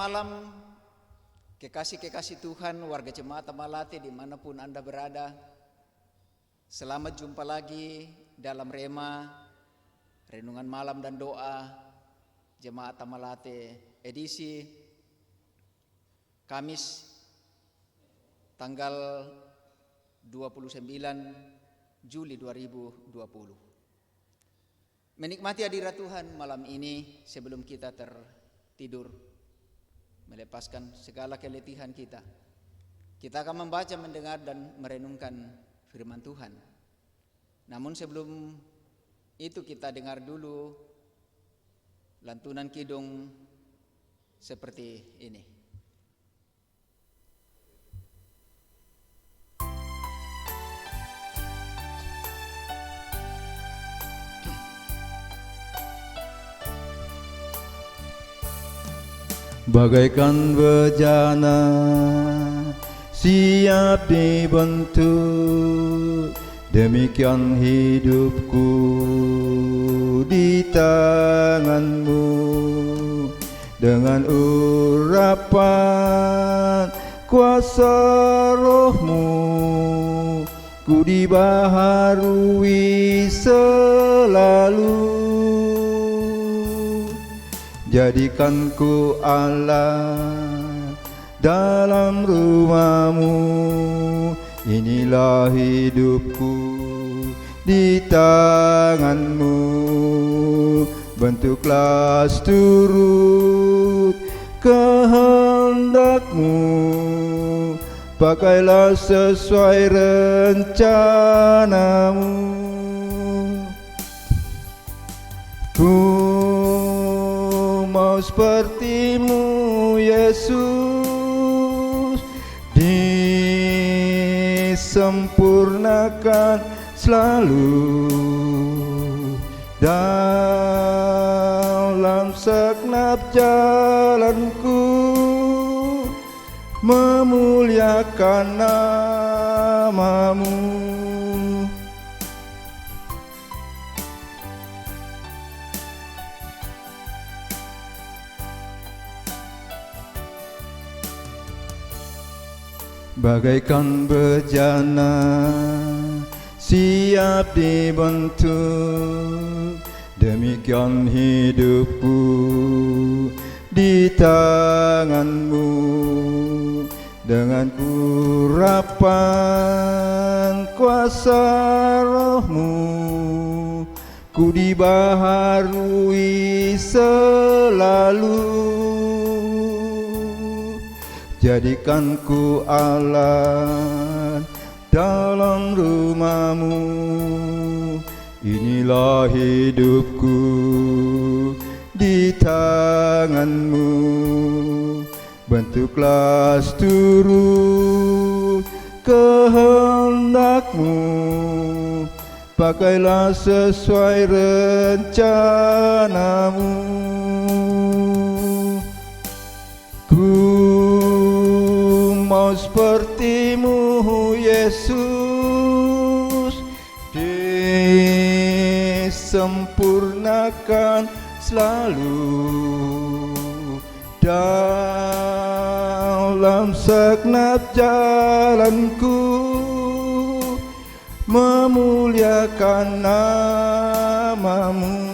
malam, kekasih-kekasih Tuhan, warga Jemaat Tamalate dimanapun Anda berada. Selamat jumpa lagi dalam Rema, Renungan Malam dan Doa Jemaat Tamalate edisi Kamis tanggal 29 Juli 2020. Menikmati hadirat Tuhan malam ini sebelum kita tertidur, melepaskan segala keletihan kita. Kita akan membaca, mendengar dan merenungkan firman Tuhan. Namun sebelum itu kita dengar dulu lantunan kidung seperti ini. Bagaikan bejana siap dibentuk, demikian hidupku di tangan-Mu. Dengan urapan kuasa Roh-Mu, ku dibaharui selalu. Jadikan ku Allah dalam rumah-Mu, inilah hidupku di tangan-Mu. Bentuklah seturut kehendak-Mu, pakailah sesuai rencana-Mu. Ku mau seperti-Mu Yesus, disempurnakan selalu dalam segenap jalanku, memuliakan nama-Mu. Bagaikan bejana siap dibentuk, demikian hidupku di tangan-Mu. Dengan urapan kuasa Roh-Mu, ku dibaharui selalu. Jadikan ku Allah dalam rumah-Mu, inilah hidupku di tangan-Mu. Bentuklah seturut kehendak-Mu, pakailah sesuai rencana-Mu. Mau seperti-Mu Yesus, disempurnakan selalu dalam segenap jalanku, memuliakan nama-Mu.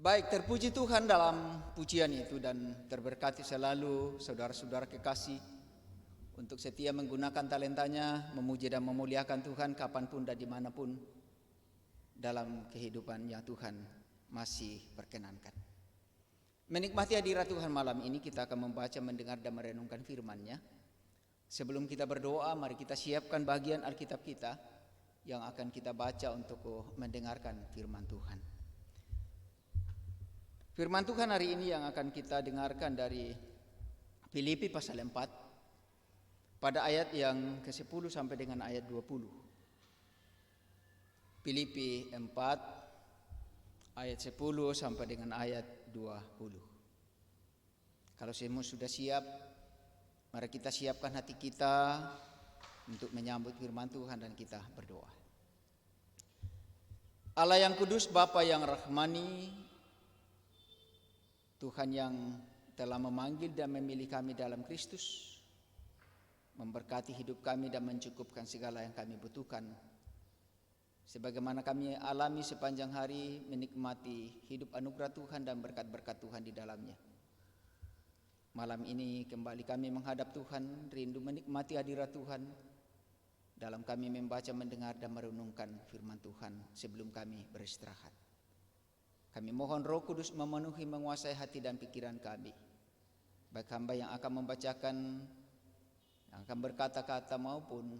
Baik, terpuji Tuhan dalam pujian itu dan terberkati selalu saudara-saudara kekasih untuk setia menggunakan talentanya memuji dan memuliakan Tuhan kapanpun dan dimanapun dalam kehidupannya Tuhan masih perkenankan. Menikmati hadirat Tuhan malam ini, kita akan membaca, mendengar dan merenungkan firman-Nya. Sebelum kita berdoa, mari kita siapkan bagian Alkitab kita yang akan kita baca untuk mendengarkan firman Tuhan. Firman Tuhan hari ini yang akan kita dengarkan dari Filipi pasal 4 pada ayat yang ke-10 sampai dengan ayat 20. Filipi 4 ayat 10 sampai dengan ayat 20. Kalau semua sudah siap, mari kita siapkan hati kita untuk menyambut firman Tuhan dan kita berdoa. Allah yang kudus, Bapa yang rahmani, Tuhan yang telah memanggil dan memilih kami dalam Kristus, memberkati hidup kami dan mencukupkan segala yang kami butuhkan. Sebagaimana kami alami sepanjang hari menikmati hidup anugerah Tuhan dan berkat-berkat Tuhan di dalamnya. Malam ini kembali kami menghadap Tuhan, rindu menikmati hadirat Tuhan dalam kami membaca, mendengar dan merenungkan firman Tuhan sebelum kami beristirahat. Kami mohon Roh Kudus memenuhi, menguasai hati dan pikiran kami. Baik hamba yang akan membacakan, yang akan berkata-kata maupun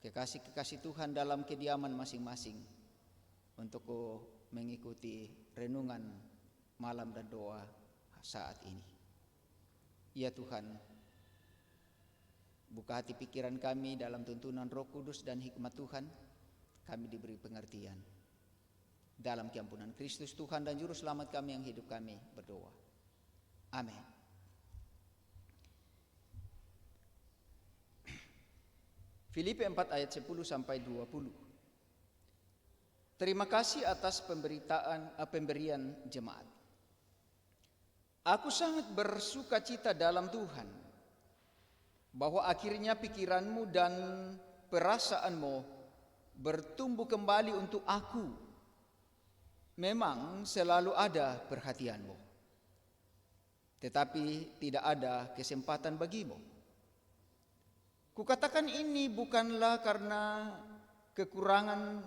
kekasih-kekasih Tuhan dalam kediaman masing-masing untuk mengikuti renungan malam dan doa saat ini. Ya Tuhan, buka hati pikiran kami dalam tuntunan Roh Kudus dan hikmat Tuhan, kami diberi pengertian. Dalam keampunan Kristus Tuhan dan Juru Selamat kami yang hidup, kami berdoa. Amin. Filipi 4 ayat 10 sampai 20. Terima kasih atas pemberian jemaat. Aku sangat bersuka cita dalam Tuhan bahwa akhirnya pikiranmu dan perasaanmu bertumbuh kembali untuk aku. Memang selalu ada perhatianmu, tetapi tidak ada kesempatan bagimu. Kukatakan ini bukanlah karena kekurangan,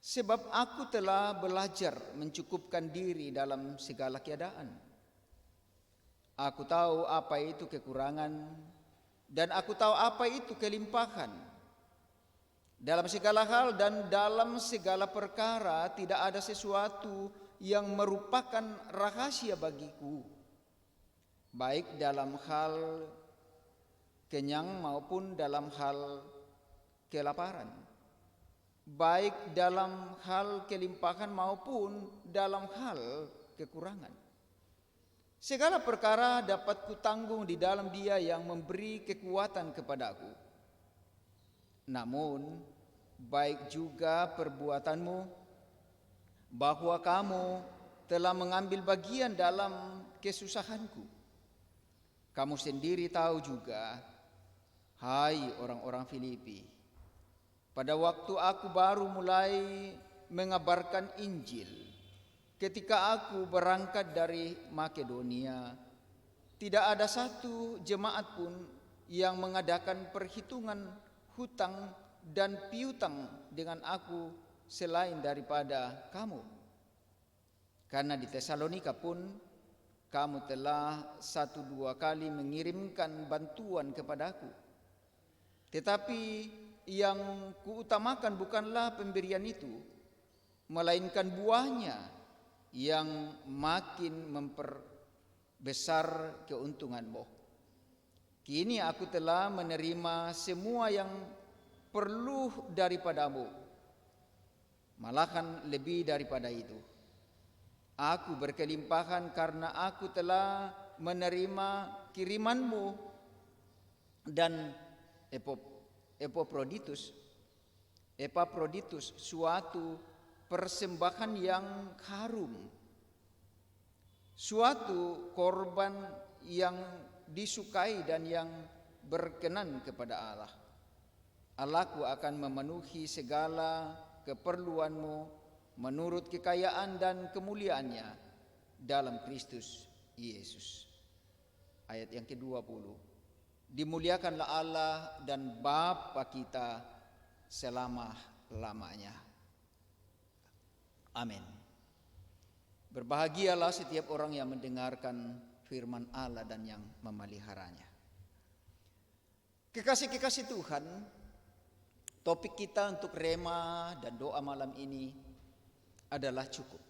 sebab aku telah belajar mencukupkan diri dalam segala keadaan. Aku tahu apa itu kekurangan dan aku tahu apa itu kelimpahan. Dalam segala hal dan dalam segala perkara tidak ada sesuatu yang merupakan rahasia bagiku, baik dalam hal kenyang maupun dalam hal kelaparan, baik dalam hal kelimpahan maupun dalam hal kekurangan. Segala perkara dapat kutanggung di dalam Dia yang memberi kekuatan kepadaku. Namun baik juga perbuatanmu, bahwa kamu telah mengambil bagian dalam kesusahanku. Kamu sendiri tahu juga, hai orang-orang Filipi, pada waktu aku baru mulai mengabarkan Injil, ketika aku berangkat dari Makedonia, tidak ada satu jemaat pun yang mengadakan perhitungan hutang dan piutang dengan aku selain daripada kamu. Karena di Tesalonika pun kamu telah 1-2 kali mengirimkan bantuan kepadaku. Tetapi yang kuutamakan bukanlah pemberian itu, melainkan buahnya yang makin memperbesar keuntunganmu. Kini aku telah menerima semua yang perlu daripadamu, malahan lebih daripada itu. Aku berkelimpahan karena aku telah menerima kirimanmu dan Epaphroditus suatu persembahan yang harum, suatu korban yang disukai dan yang berkenan kepada Allah. Allahku akan memenuhi segala keperluanmu menurut kekayaan dan kemuliaannya dalam Kristus Yesus. Ayat yang ke-20. Dimuliakanlah Allah dan Bapa kita selama-lamanya. Amin. Berbahagialah setiap orang yang mendengarkan firman Allah dan yang memeliharanya. Kekasih-kekasih Tuhan, topik kita untuk rema dan doa malam ini adalah cukup.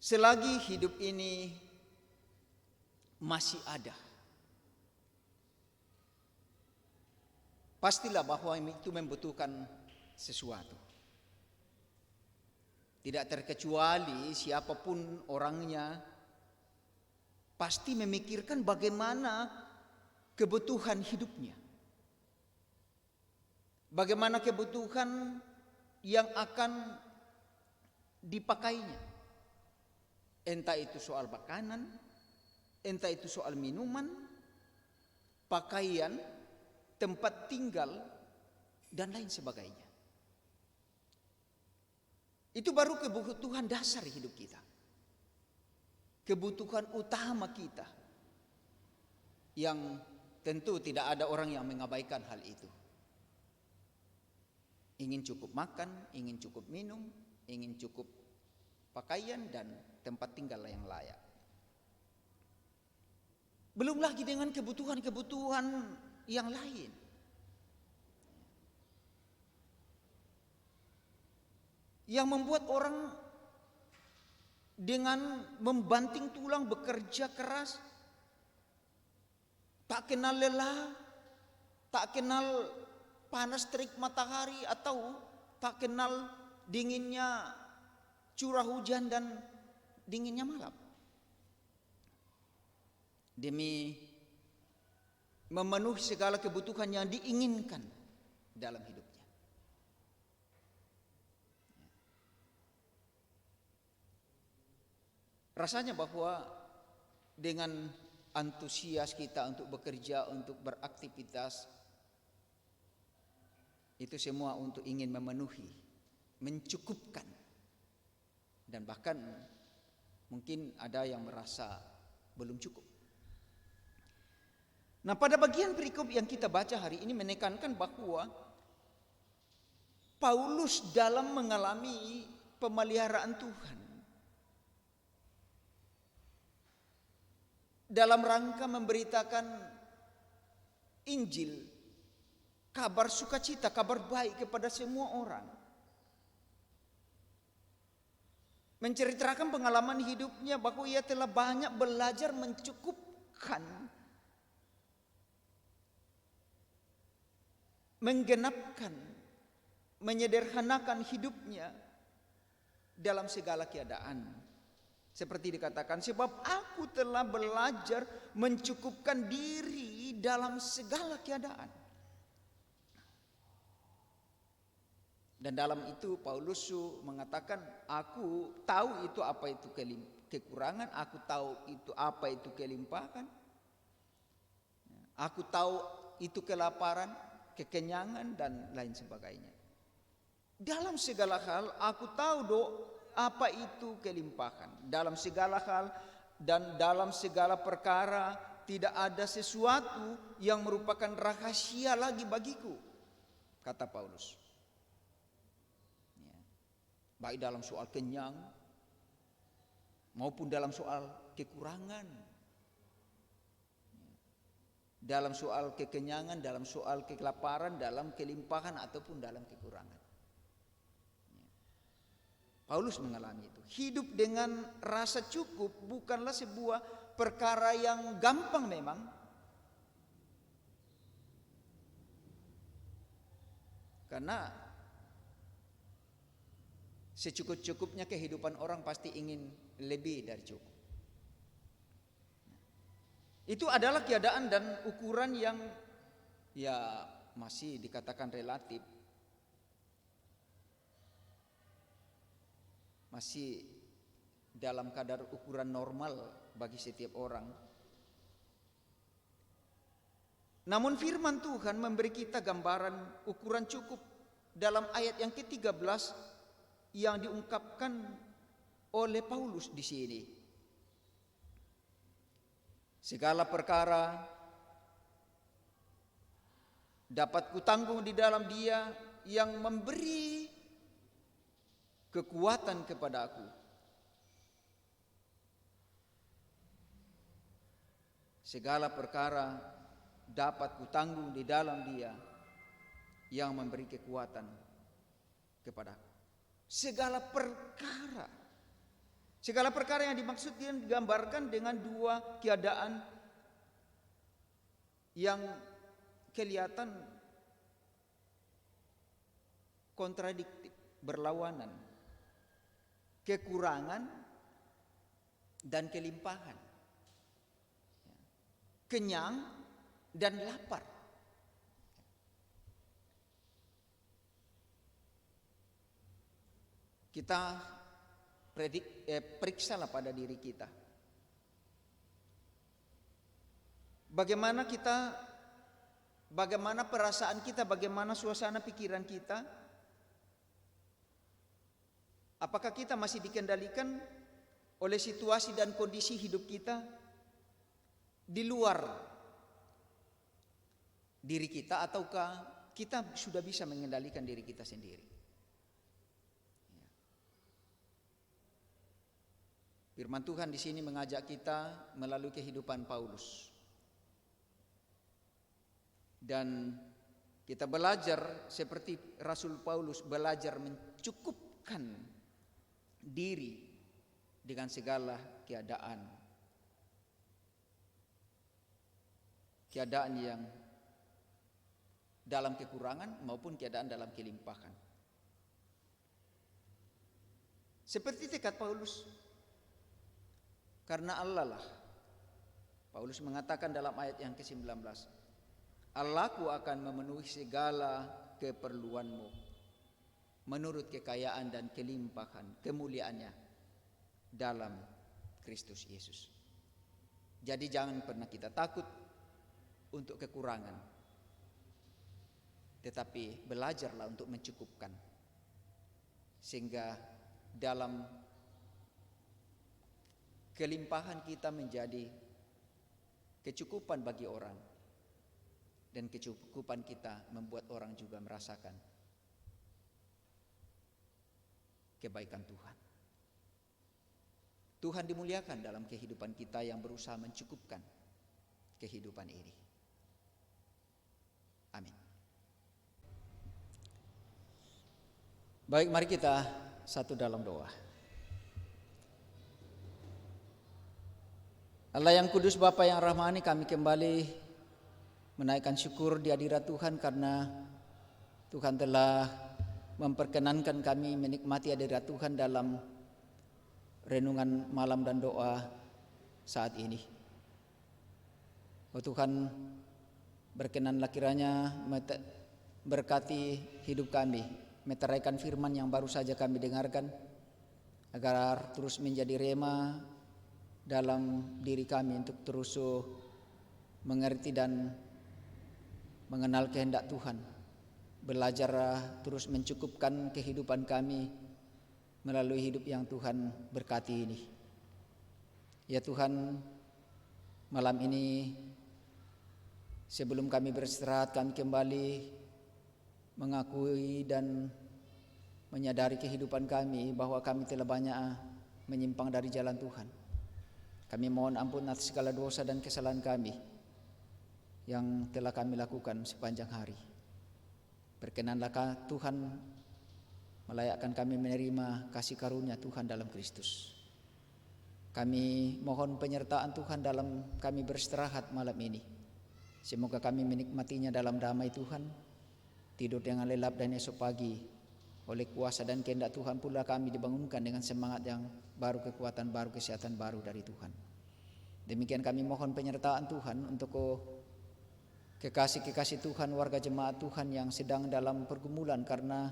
Selagi hidup ini masih ada, pastilah bahwa itu membutuhkan sesuatu. Tidak terkecuali siapapun orangnya, pasti memikirkan bagaimana kebutuhan hidupnya. bagaimana kebutuhan yang akan dipakainya. Entah itu soal makanan, entah itu soal minuman, pakaian, tempat tinggal, dan lain sebagainya. Itu baru kebutuhan dasar hidup kita. Kebutuhan utama kita. Yang tentu tidak ada orang yang mengabaikan hal itu. Ingin cukup makan, ingin cukup minum, ingin cukup pakaian dan tempat tinggal yang layak. Belum lagi dengan kebutuhan-kebutuhan yang lain. Yang membuat orang dengan membanting tulang bekerja keras, tak kenal lelah, tak kenal panas terik matahari, atau tak kenal dinginnya curah hujan dan dinginnya malam. Demi memenuhi segala kebutuhan yang diinginkan dalam hidupnya. Rasanya bahwa dengan antusias kita untuk bekerja, untuk beraktivitas, itu semua untuk ingin memenuhi, mencukupkan. Dan bahkan mungkin ada yang merasa belum cukup. Nah, pada bagian perikop yang kita baca hari ini menekankan bahwa Paulus dalam mengalami pemeliharaan Tuhan, dalam rangka memberitakan Injil, kabar sukacita, kabar baik kepada semua orang, menceritakan pengalaman hidupnya bahwa ia telah banyak belajar mencukupkan, menggenapkan, menyederhanakan hidupnya dalam segala keadaan. Seperti dikatakan, sebab aku telah belajar mencukupkan diri dalam segala keadaan. Dan dalam itu Paulus mengatakan, aku tahu itu apa itu kekurangan, aku tahu itu apa itu kelimpahan, aku tahu itu kelaparan, kekenyangan, dan lain sebagainya. Dalam segala hal aku tahu apa itu kelimpahan. Dalam segala hal dan dalam segala perkara tidak ada sesuatu yang merupakan rahasia lagi bagiku, kata Paulus. Baik dalam soal kenyang maupun dalam soal kekurangan, dalam soal kekenyangan, dalam soal kelaparan, dalam kelimpahan ataupun dalam kekurangan. Paulus mengalami itu. Hidup dengan rasa cukup bukanlah sebuah perkara yang gampang memang. Karena secukup-cukupnya kehidupan orang pasti ingin lebih dari cukup. Itu adalah keadaan dan ukuran yang ya masih dikatakan relatif. Masih dalam kadar ukuran normal bagi setiap orang. Namun firman Tuhan memberi kita gambaran ukuran cukup dalam ayat yang ke-13 yang diungkapkan oleh Paulus di sini. Segala perkara dapat kutanggung di dalam Dia yang memberi kekuatan kepada aku. Segala perkara dapat kutanggung di dalam Dia yang memberi kekuatan kepada aku. Segala perkara. Segala perkara yang dimaksud dia digambarkan dengan dua keadaan yang kelihatan kontradiktif, berlawanan. Kekurangan dan kelimpahan, kenyang dan lapar. kita periksalah pada diri kita. Bagaimana perasaan kita, bagaimana suasana pikiran kita? Apakah kita masih dikendalikan oleh situasi dan kondisi hidup kita di luar diri kita, ataukah kita sudah bisa mengendalikan diri kita sendiri? Firman Tuhan di sini mengajak kita melalui kehidupan Paulus. Dan kita belajar seperti Rasul Paulus, belajar mencukupkan diri dengan segala keadaan yang dalam kekurangan maupun keadaan dalam kelimpahan. Seperti tekad Paulus, karena Allah lah. Paulus mengatakan dalam ayat yang ke-19, Allahku akan memenuhi segala keperluanmu menurut kekayaan dan kelimpahan kemuliaannya dalam Kristus Yesus. Jadi jangan pernah kita takut untuk kekurangan, tetapi belajarlah untuk mencukupkan, sehingga dalam kelimpahan kita menjadi kecukupan bagi orang, dan kecukupan kita membuat orang juga merasakan kebaikan Tuhan. Tuhan dimuliakan dalam kehidupan kita yang berusaha mencukupkan kehidupan ini. Amin. Baik, mari kita satu dalam doa. Allah yang kudus, Bapa yang rahmani, kami kembali menaikkan syukur di hadirat Tuhan karena Tuhan telah memperkenankan kami menikmati hadirat Tuhan dalam renungan malam dan doa saat ini. Oh Tuhan, berkenanlah kiranya berkati hidup kami, meteraikan firman yang baru saja kami dengarkan, agar terus menjadi rema dalam diri kami untuk terus mengerti dan mengenal kehendak Tuhan. Belajar terus mencukupkan kehidupan kami melalui hidup yang Tuhan berkati ini. Ya Tuhan, malam ini sebelum kami beristirahat, kami kembali mengakui dan menyadari kehidupan kami bahwa kami telah banyak menyimpang dari jalan Tuhan. Kami mohon ampun atas segala dosa dan kesalahan kami yang telah kami lakukan sepanjang hari. Berkenanlah Tuhan melayakkan kami menerima kasih karunia Tuhan dalam Kristus. Kami mohon penyertaan Tuhan dalam kami beristirahat malam ini. Semoga kami menikmatinya dalam damai Tuhan, tidur dengan lelap, dan esok pagi oleh kuasa dan kehendak Tuhan pula kami dibangunkan dengan semangat yang baru, kekuatan baru, kesehatan baru dari Tuhan. Demikian kami mohon penyertaan Tuhan untuk kekasih-kekasih Tuhan, warga jemaat Tuhan yang sedang dalam pergumulan karena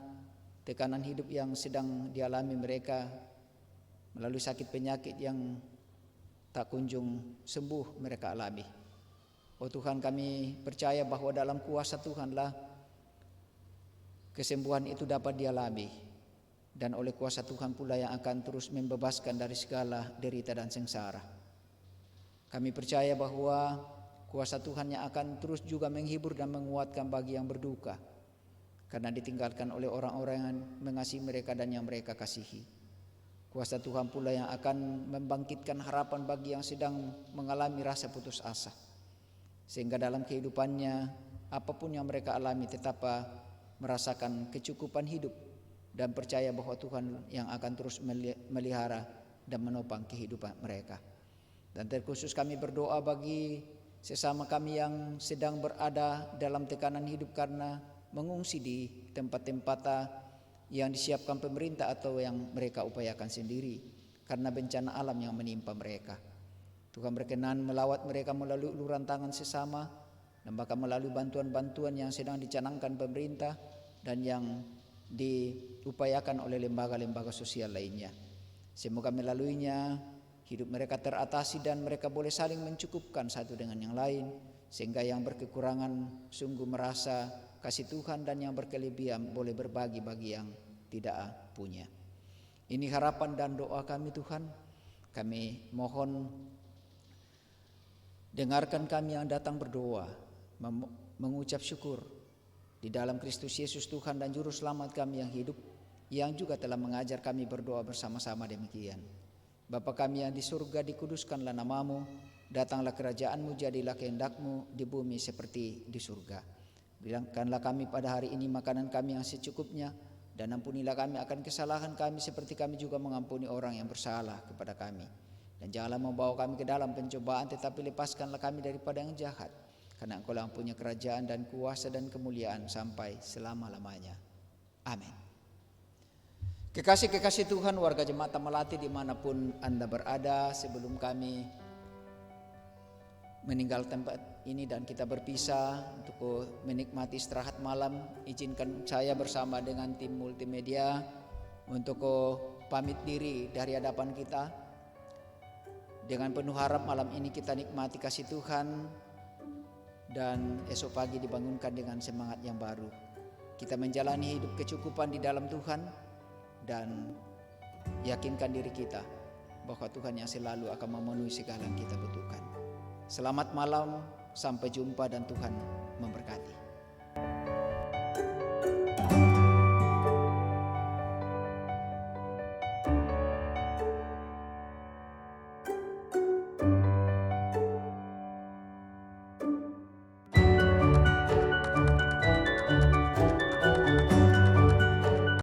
tekanan hidup yang sedang dialami mereka melalui sakit penyakit yang tak kunjung sembuh mereka alami. Oh Tuhan, kami percaya bahwa dalam kuasa Tuhanlah kesembuhan itu dapat dialami, dan oleh kuasa Tuhan pula yang akan terus membebaskan dari segala derita dan sengsara. Kami percaya bahwa kuasa Tuhan yang akan terus juga menghibur dan menguatkan bagi yang berduka karena ditinggalkan oleh orang-orang yang mengasihi mereka dan yang mereka kasihi. Kuasa Tuhan pula yang akan membangkitkan harapan bagi yang sedang mengalami rasa putus asa, sehingga dalam kehidupannya apapun yang mereka alami tetap merasakan kecukupan hidup dan percaya bahwa Tuhan yang akan terus melihara dan menopang kehidupan mereka. Dan terkhusus kami berdoa bagi sesama kami yang sedang berada dalam tekanan hidup karena mengungsi di tempat-tempat yang disiapkan pemerintah atau yang mereka upayakan sendiri karena bencana alam yang menimpa mereka. Tuhan berkenan melawat mereka melalui uluran tangan sesama dan bahkan melalui bantuan-bantuan yang sedang dicanangkan pemerintah dan yang diupayakan oleh lembaga-lembaga sosial lainnya. Semoga melaluinya hidup mereka teratasi dan mereka boleh saling mencukupkan satu dengan yang lain, sehingga yang berkekurangan sungguh merasa kasih Tuhan dan yang berkelebihan boleh berbagi bagi yang tidak punya. Ini harapan dan doa kami Tuhan. Kami mohon dengarkan kami yang datang berdoa, mengucap syukur di dalam Kristus Yesus Tuhan dan Juru Selamat kami yang hidup, yang juga telah mengajar kami berdoa bersama-sama demikian. Bapa kami yang di surga, dikuduskanlah namamu, datanglah kerajaanmu, jadilah kehendak-Mu di bumi seperti di surga. Berikanlah kami pada hari ini makanan kami yang secukupnya, dan ampunilah kami akan kesalahan kami seperti kami juga mengampuni orang yang bersalah kepada kami. Dan janganlah membawa kami ke dalam pencobaan, tetapi lepaskanlah kami daripada yang jahat. Karena Engkau yang punya kerajaan dan kuasa dan kemuliaan sampai selama-lamanya. Amin. Kekasih-kekasih Tuhan, warga Jemaat Melati dimanapun Anda berada, sebelum kami meninggal tempat ini dan kita berpisah untuk menikmati istirahat malam, izinkan saya bersama dengan tim multimedia untuk pamit diri dari hadapan kita. Dengan penuh harap malam ini kita nikmati kasih Tuhan dan esok pagi dibangunkan dengan semangat yang baru. Kita menjalani hidup kecukupan di dalam Tuhan dan yakinkan diri kita bahwa Tuhan yang selalu akan memenuhi segala yang kita butuhkan. Selamat malam, sampai jumpa dan Tuhan memberkati.